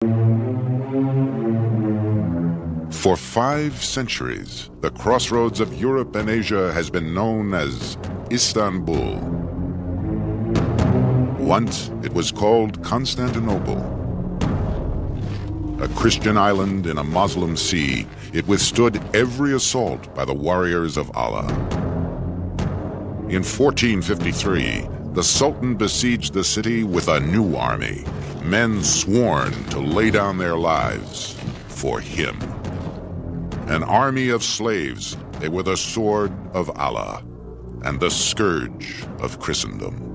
For 5 centuries, the crossroads of Europe and Asia has been known as Istanbul. Once, it was called Constantinople. A Christian island in a Muslim sea, it withstood every assault by the warriors of Allah. In 1453, the Sultan besieged the city with a new army, men sworn to lay down their lives for him. An army of slaves, they were the sword of Allah and the scourge of Christendom.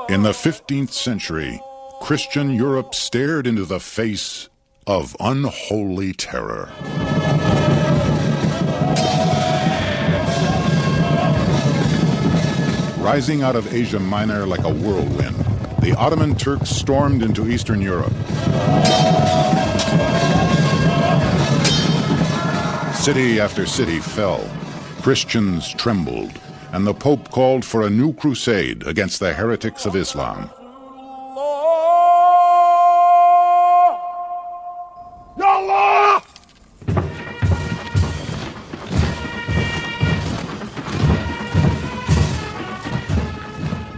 In the 15th century, Christian Europe stared into the face of unholy terror. Rising out of Asia Minor like a whirlwind, the Ottoman Turks stormed into Eastern Europe. City after city fell, Christians trembled, and the Pope called for a new crusade against the heretics of Islam.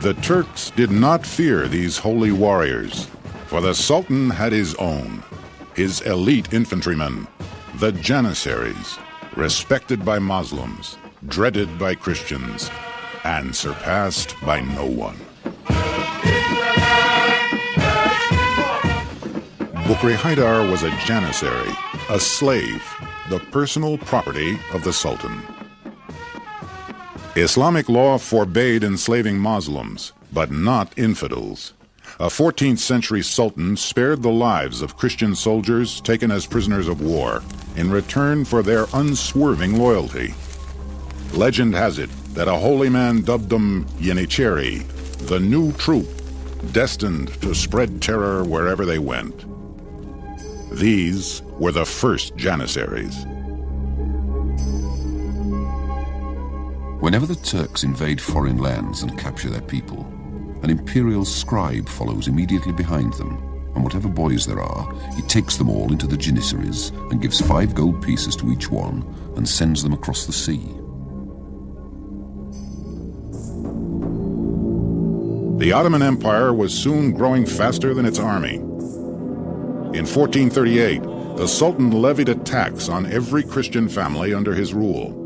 The Turks did not fear these holy warriors, for the Sultan had his own, his elite infantrymen, the Janissaries, respected by Muslims, dreaded by Christians, and surpassed by no one. Bukri Haydar was a Janissary, a slave, the personal property of the Sultan. Islamic law forbade enslaving Muslims, but not infidels. A 14th century sultan spared the lives of Christian soldiers taken as prisoners of war in return for their unswerving loyalty. Legend has it that a holy man dubbed them Janissaries, the new troop, destined to spread terror wherever they went. These were the first Janissaries. Whenever the Turks invade foreign lands and capture their people, an imperial scribe follows immediately behind them, and whatever boys there are, he takes them all into the Janissaries and gives 5 gold pieces to each one and sends them across the sea. The Ottoman Empire was soon growing faster than its army. In 1438, the Sultan levied a tax on every Christian family under his rule.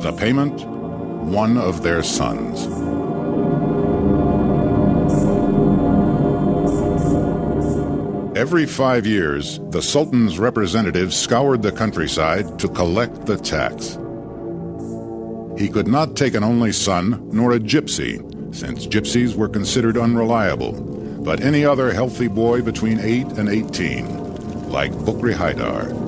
The payment? One of their sons. Every 5 years, the Sultan's representatives scoured the countryside to collect the tax. He could not take an only son nor a gypsy, since gypsies were considered unreliable, but any other healthy boy between 8 and 18, like Bukri Haydar.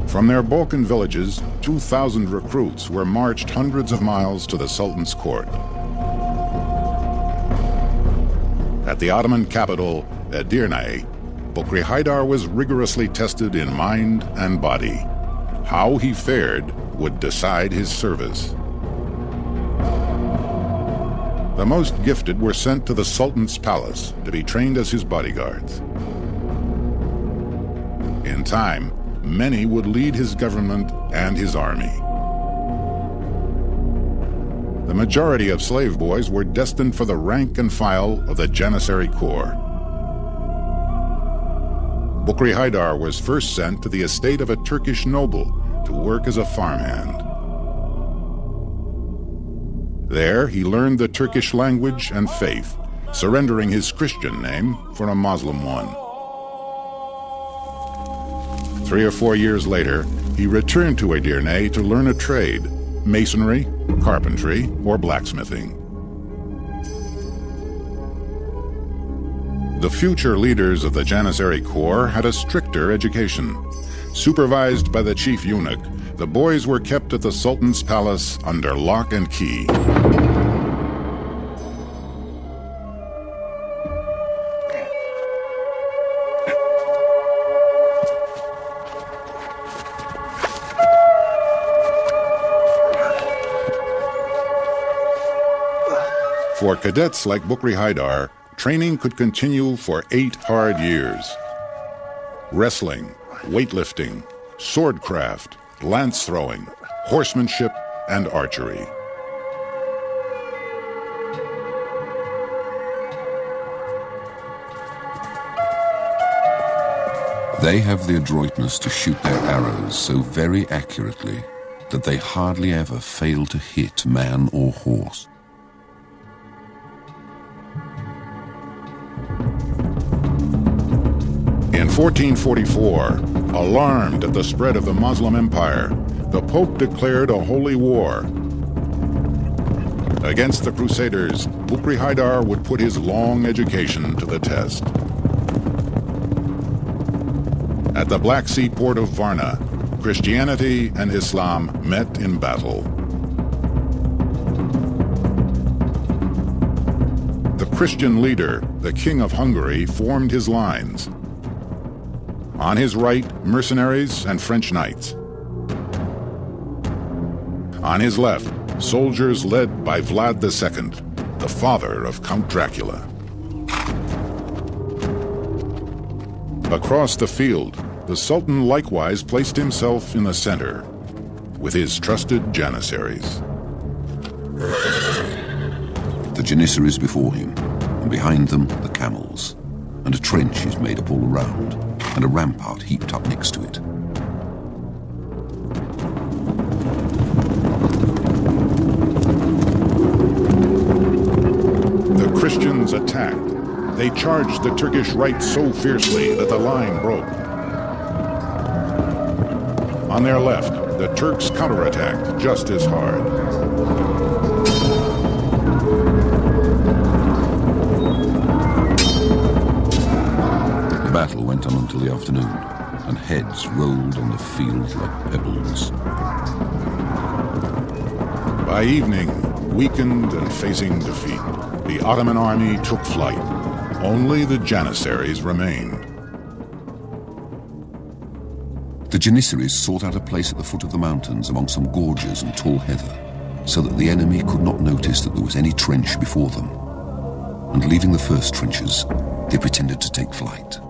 From their Balkan villages, 2,000 recruits were marched hundreds of miles to the Sultan's court. At the Ottoman capital, Edirne, Bukri Haydar was rigorously tested in mind and body. How he fared would decide his service. The most gifted were sent to the Sultan's palace to be trained as his bodyguards. In time, many would lead his government and his army. The majority of slave boys were destined for the rank and file of the Janissary Corps. Bukri Haydar was first sent to the estate of a Turkish noble to work as a farmhand. There, he learned the Turkish language and faith, surrendering his Christian name for a Muslim one. 3 or 4 years later, he returned to Edirne to learn a trade, masonry, carpentry, or blacksmithing. The future leaders of the Janissary Corps had a stricter education. Supervised by the chief eunuch, the boys were kept at the Sultan's palace under lock and key. For cadets like Bukri Haidar, training could continue for 8 hard years. Wrestling, weightlifting, swordcraft, lance throwing, horsemanship, and archery. They have the adroitness to shoot their arrows so very accurately that they hardly ever fail to hit man or horse. In 1444, alarmed at the spread of the Muslim Empire, the Pope declared a holy war. Against the Crusaders, Bukri Haidar would put his long education to the test. At the Black Sea port of Varna, Christianity and Islam met in battle. The Christian leader, the King of Hungary, formed his lines. On his right, mercenaries and French knights. On his left, soldiers led by Vlad II, the father of Count Dracula. Across the field, the Sultan likewise placed himself in the center with his trusted Janissaries. The Janissaries before him, and behind them the camels, and a trench is made up all around, and a rampart heaped up next to it. The Christians attacked. They charged the Turkish right so fiercely that the line broke. On their left, the Turks counterattacked just as hard. The battle went on until the afternoon, and heads rolled on the field like pebbles. By evening, weakened and facing defeat, the Ottoman army took flight. Only the Janissaries remained. The Janissaries sought out a place at the foot of the mountains among some gorges and tall heather, so that the enemy could not notice that there was any trench before them. And leaving the first trenches, they pretended to take flight.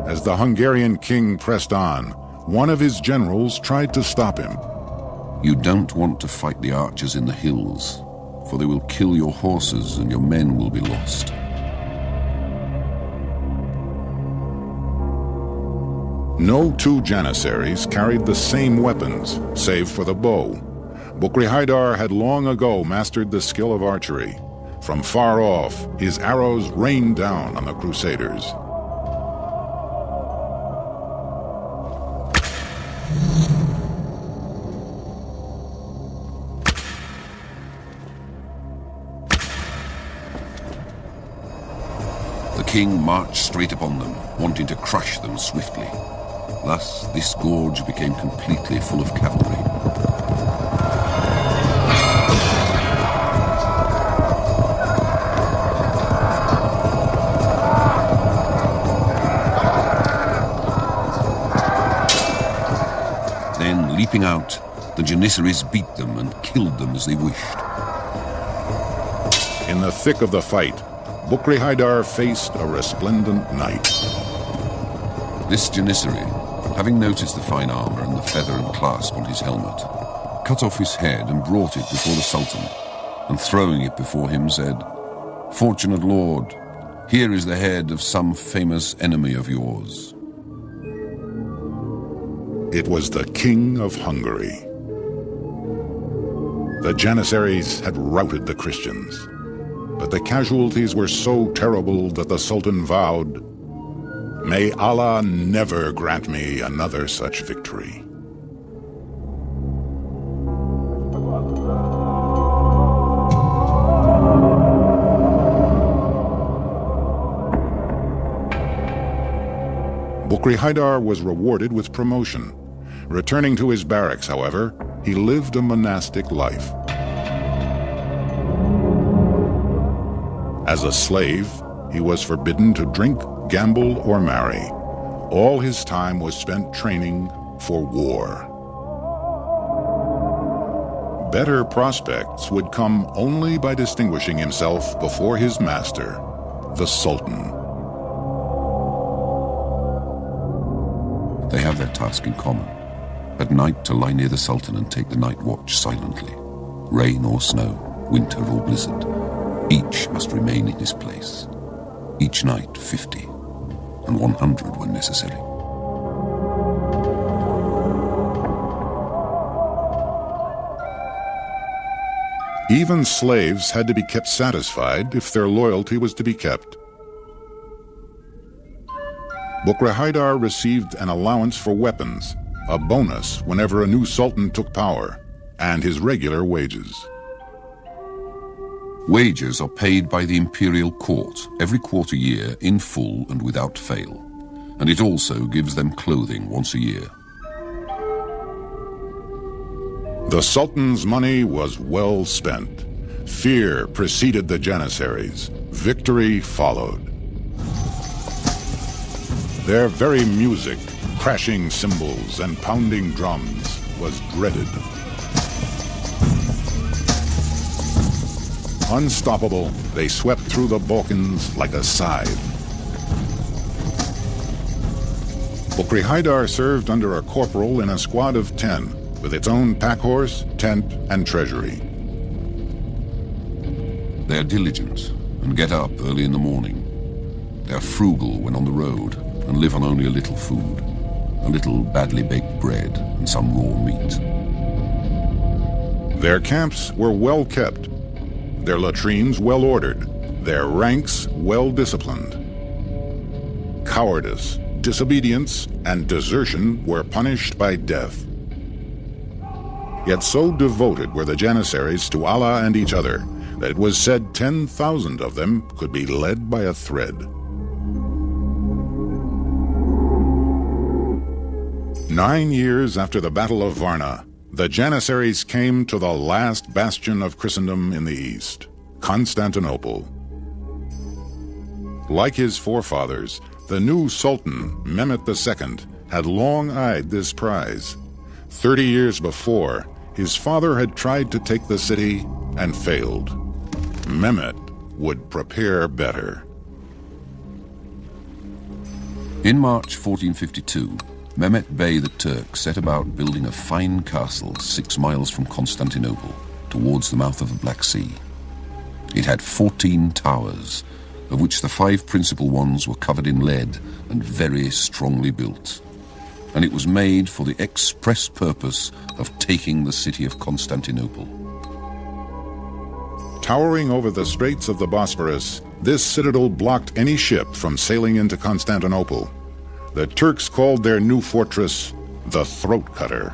As the Hungarian king pressed on, one of his generals tried to stop him. You don't want to fight the archers in the hills, for they will kill your horses and your men will be lost. No 2 Janissaries carried the same weapons, save for the bow. Bukri Haidar had long ago mastered the skill of archery. From far off, his arrows rained down on the Crusaders. The king marched straight upon them, wanting to crush them swiftly. Thus, this gorge became completely full of cavalry. Then, leaping out, the Janissaries beat them and killed them as they wished. In the thick of the fight, Bukri Haidar faced a resplendent knight. This Janissary, having noticed the fine armor and the feather and clasp on his helmet, cut off his head and brought it before the Sultan, and throwing it before him said, "Fortunate lord, here is the head of some famous enemy of yours." It was the King of Hungary. The Janissaries had routed the Christians, but the casualties were so terrible that the Sultan vowed, "May Allah never grant me another such victory." Bukri Haydar was rewarded with promotion. Returning to his barracks, however, he lived a monastic life. As a slave, he was forbidden to drink, gamble, or marry. All his time was spent training for war. Better prospects would come only by distinguishing himself before his master, the Sultan. They have their task in common. At night to lie near the Sultan and take the night watch silently. Rain or snow, winter or blizzard, each must remain in his place. Each night 50, and 100 when necessary. Even slaves had to be kept satisfied if their loyalty was to be kept. Bukri Haydar received an allowance for weapons, a bonus whenever a new sultan took power, and his regular wages. Wages are paid by the imperial court every quarter year in full and without fail, and it also gives them clothing once a year. The Sultan's money was well spent. Fear preceded the Janissaries. Victory followed. Their very music, crashing cymbals and pounding drums, was dreaded. Unstoppable, they swept through the Balkans like a scythe. Bukri Haydar served under a corporal in a squad of 10, with its own pack horse, tent, and treasury. They are diligent and get up early in the morning. They are frugal when on the road and live on only a little food, a little badly baked bread and some raw meat. Their camps were well kept, their latrines well ordered, their ranks well disciplined. Cowardice, disobedience, and desertion were punished by death. Yet so devoted were the Janissaries to Allah and each other that it was said 10,000 of them could be led by a thread. 9 years after the Battle of Varna, the Janissaries came to the last bastion of Christendom in the East, Constantinople. Like his forefathers, the new Sultan, Mehmet II, had long eyed this prize. 30 years before, his father had tried to take the city and failed. Mehmet would prepare better. In March 1452, Mehmet Bey the Turk set about building a fine castle 6 miles from Constantinople, towards the mouth of the Black Sea. It had 14 towers, of which the 5 principal ones were covered in lead and very strongly built. And it was made for the express purpose of taking the city of Constantinople. Towering over the straits of the Bosphorus, this citadel blocked any ship from sailing into Constantinople. The Turks called their new fortress the Throat Cutter.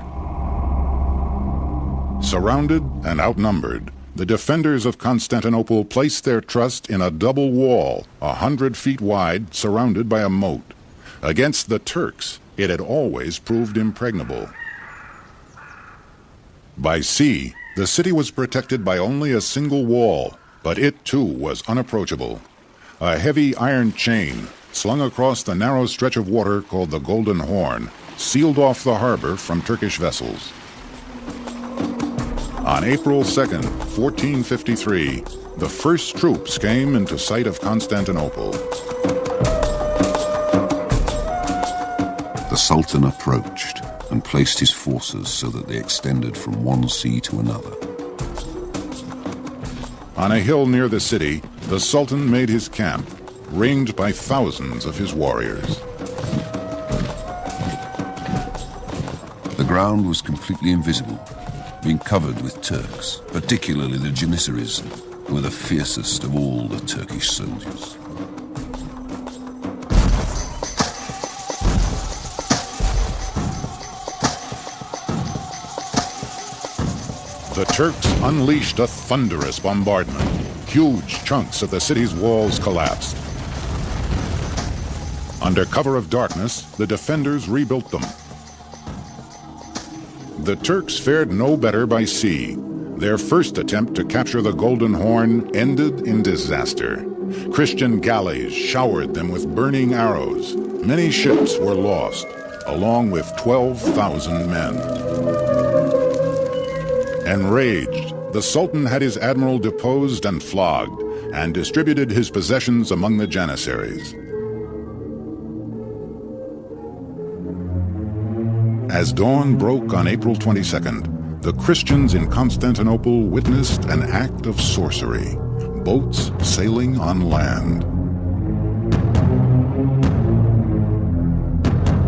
Surrounded and outnumbered, the defenders of Constantinople placed their trust in a double wall, 100 feet wide, surrounded by a moat. Against the Turks, it had always proved impregnable. By sea, the city was protected by only a single wall, but it too was unapproachable. A heavy iron chain, slung across the narrow stretch of water called the Golden Horn, sealed off the harbor from Turkish vessels. On April 2nd, 1453, the first troops came into sight of Constantinople. The Sultan approached and placed his forces so that they extended from one sea to another. On a hill near the city, the Sultan made his camp, ringed by thousands of his warriors. The ground was completely invisible, being covered with Turks, particularly the Janissaries, who were the fiercest of all the Turkish soldiers. The Turks unleashed a thunderous bombardment. Huge chunks of the city's walls collapsed. Under cover of darkness, the defenders rebuilt them. The Turks fared no better by sea. Their first attempt to capture the Golden Horn ended in disaster. Christian galleys showered them with burning arrows. Many ships were lost, along with 12,000 men. Enraged, the Sultan had his admiral deposed and flogged, and distributed his possessions among the Janissaries. As dawn broke on April 22nd, the Christians in Constantinople witnessed an act of sorcery, boats sailing on land.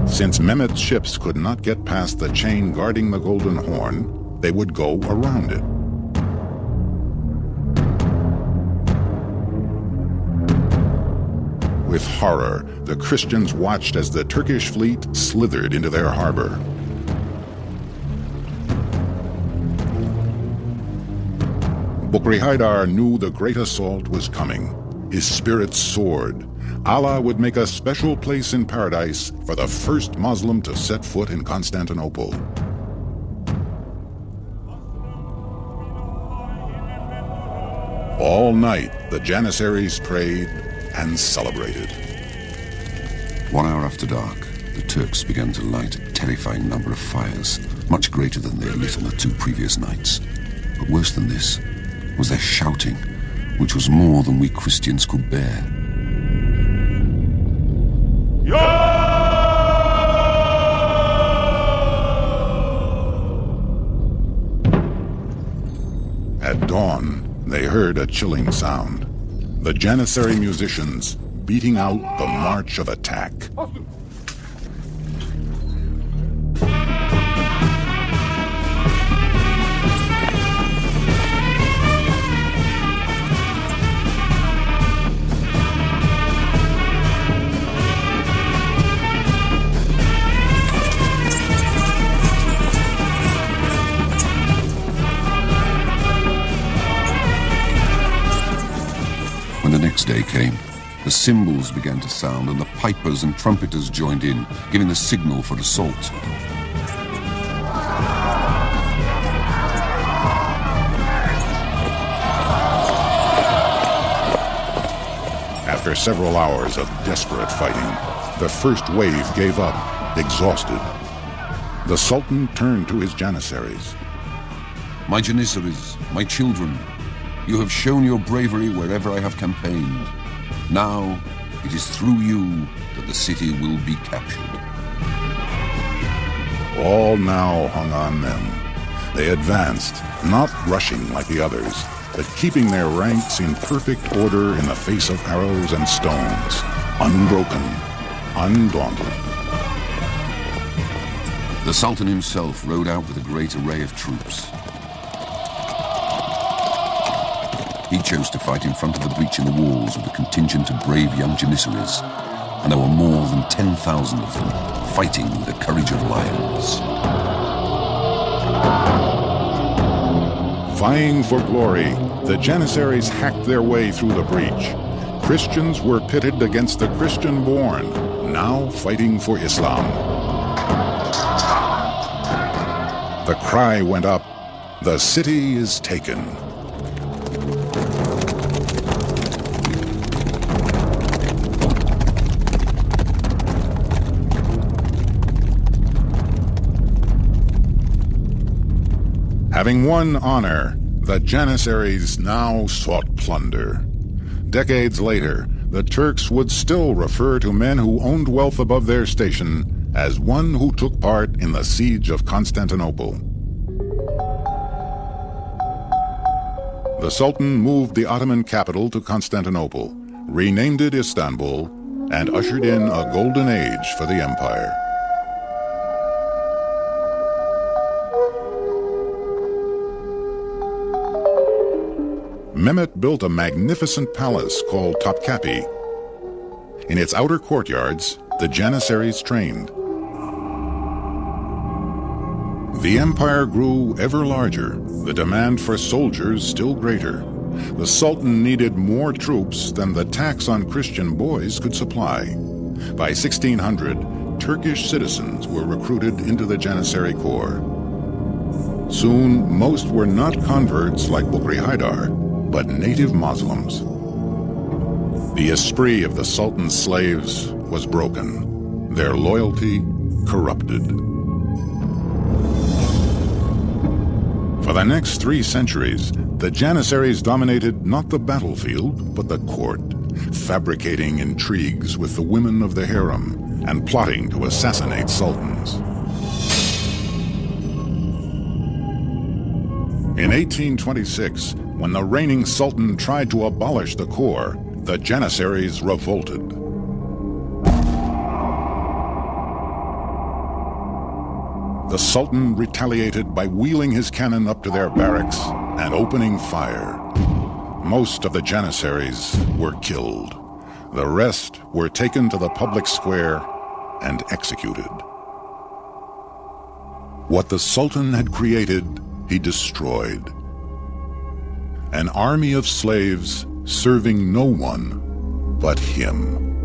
Since Mehmet's ships could not get past the chain guarding the Golden Horn, they would go around it. With horror, the Christians watched as the Turkish fleet slithered into their harbor. Bukri Haydar knew the great assault was coming. His spirits soared. Allah would make a special place in paradise for the first Muslim to set foot in Constantinople. All night, the Janissaries prayed and celebrated. 1 hour after dark, the Turks began to light a terrifying number of fires, much greater than they had lit on the 2 previous nights. But worse than this was their shouting, which was more than we Christians could bear. At dawn, they heard a chilling sound. The Janissary musicians beating out the march of attack. When the next day came, the cymbals began to sound and the pipers and trumpeters joined in, giving the signal for assault. After several hours of desperate fighting, the first wave gave up, exhausted. The Sultan turned to his Janissaries. My Janissaries, my children, you have shown your bravery wherever I have campaigned. Now, it is through you that the city will be captured. All now hung on them. They advanced, not rushing like the others, but keeping their ranks in perfect order in the face of arrows and stones, unbroken, undaunted. The Sultan himself rode out with a great array of troops. He chose to fight in front of the breach in the walls with a contingent of brave young Janissaries, and there were more than 10,000 of them, fighting with the courage of lions. Vying for glory, the Janissaries hacked their way through the breach. Christians were pitted against the Christian-born, now fighting for Islam. The cry went up, "The city is taken." Having won honor, the Janissaries now sought plunder. Decades later, the Turks would still refer to men who owned wealth above their station as one who took part in the siege of Constantinople. The Sultan moved the Ottoman capital to Constantinople, renamed it Istanbul, and ushered in a golden age for the empire. Mehmet built a magnificent palace called Topkapi. In its outer courtyards, the Janissaries trained. The empire grew ever larger, the demand for soldiers still greater. The Sultan needed more troops than the tax on Christian boys could supply. By 1600, Turkish citizens were recruited into the Janissary Corps. Soon, most were not converts like Bukri Haydar, but native Muslims. The esprit of the Sultan's slaves was broken, their loyalty corrupted. For the next 3 centuries, the Janissaries dominated not the battlefield, but the court, fabricating intrigues with the women of the harem and plotting to assassinate sultans. In 1826, when the reigning sultan tried to abolish the corps, the Janissaries revolted. The sultan retaliated by wheeling his cannon up to their barracks and opening fire. Most of the Janissaries were killed. The rest were taken to the public square and executed. What the sultan had created, he destroyed. An army of slaves serving no one but him.